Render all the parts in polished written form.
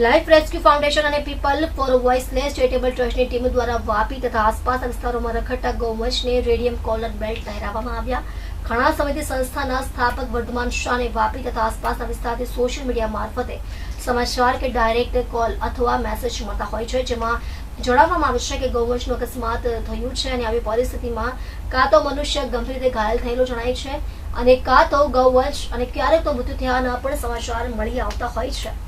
Life rescue foundation અને people four વોઇસલેસ charitable ટ્રસ્ટની team દ્વારા વાપી તથા આસપાસના વિસ્તારોમાં રખડતા ગૌવંશને રેડિયમ કોલર બેલ્ટ પહેરાવવામાં આવ્યા. ઘણા સમયથી સંસ્થાના સ્થાપક વર્ધમાન શાહને વાપી તથા આસપાસના વિસ્તારથી સોશિયલ મીડિયા મારફતે સમાચાર કે ડાયરેક્ટ કોલ અથવા મેસેજ મળતા હોય છે, જેમાં જણાવવામાં આવે છે કે ગૌવંશનું અકસ્માત થયું છે અને આવી પરિસ્થિતિમાં કાં તો મનુષ્ય ગંભીર રીતે ઘાયલ થયેલો જણાય છે અને કાં તો ગૌવંશ અને ક્યારેક તો મૃત્યુ થયાના પણ સમાચાર મળી આવતા હોય છે.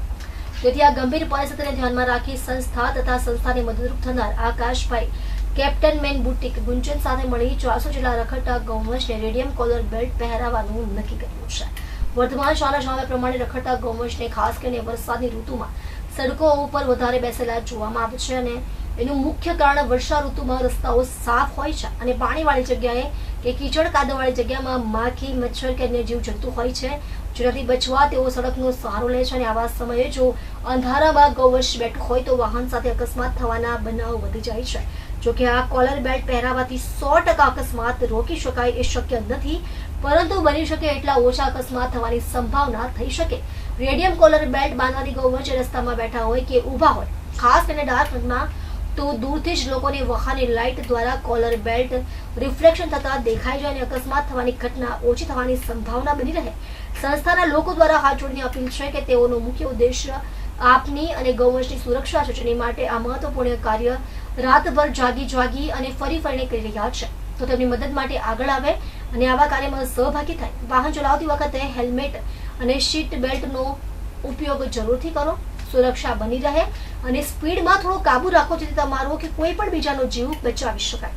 તેથી આ ગંભીર પરિસ્થિતિને ધ્યાનમાં રાખી સંસ્થા તથા સંસ્થાને મદદરૂપ થનાર આકાશભાઈ કેપ્ટન મેન બુટીક ગુંજન સાથે મળી 400 જેટલા રખડતા ગૌવંશને રેડિયમ કોલર બેલ્ટ પહેરાવવાનું નક્કી કર્યું છે. વર્ધમાન શાહના જણાવ્યા પ્રમાણે રખડતા ગૌવંશને ખાસ કરીને વરસાદની ઋતુમાં સડકો ઉપર વધારે બેસેલા જોવામાં આવે છે અને એનું મુખ્ય કારણ વર્ષા ઋતુમાં રસ્તાઓ સાફ હોય છે અને પાણીવાળી જગ્યાએ કે કીચડ કાદવવાળી જગ્યામાં માખી, મચ્છર કે અન્ય જીવજંતુ હોય છે, જેનાથી બચવા તેઓ સડકનો સહારો લે છે અને આવા સમયે જો અંધારામાં ગૌવંશ બેઠું હોય તો વાહન સાથે અકસ્માત થવાના બનાવ વધી જાય છે. જોકે આ કોલર બેલ્ટ પહેરાવાથી 100% અકસ્માત રોકી શકાય એ શક્ય નથી, પરંતુ બની શકે એટલા ઓછા અકસ્માત થવાની સંભાવના થઈ શકે. રેડિયમ કોલર બેલ્ટ બાંધવાથી ગૌવંશ રસ્તામાં બેઠા હોય કે ઊભા હોય, ખાસ કરીને ડાર્ક રંગના, તો દૂરથી જ લોકોને વાહનની લાઇટ દ્વારા કોલર બેલ્ટ રિફ્લેક્શન થતા દેખાઈ જાય અને અકસ્માત થવાની ઘટના ઓછી થવાની સંભાવના બની રહે. સંસ્થાના લોકો દ્વારા હાથ જોડીને અપીલ છે કે તેઓનો મુખ્ય ઉદ્દેશ્ય આપની અને ગૌવંશની સુરક્ષા છે, જેની માટે આ મહત્વપૂર્ણ કાર્ય રાતભર જાગી અને ફરીને કરી રહ્યા છે. તો તેમની મદદ માટે આગળ આવે અને આવા કાર્યમાં સહભાગી થાય. વાહન ચલાવતી વખતે હેલ્મેટ અને સીટ બેલ્ટનો ઉપયોગ જરૂરથી કરો. સુરક્ષા બની રહે અને સ્પીડમાં થોડો કાબુ રાખો, જેથી તમારો કે કોઈ પણ બીજાનો જીવ બચાવી શકાય.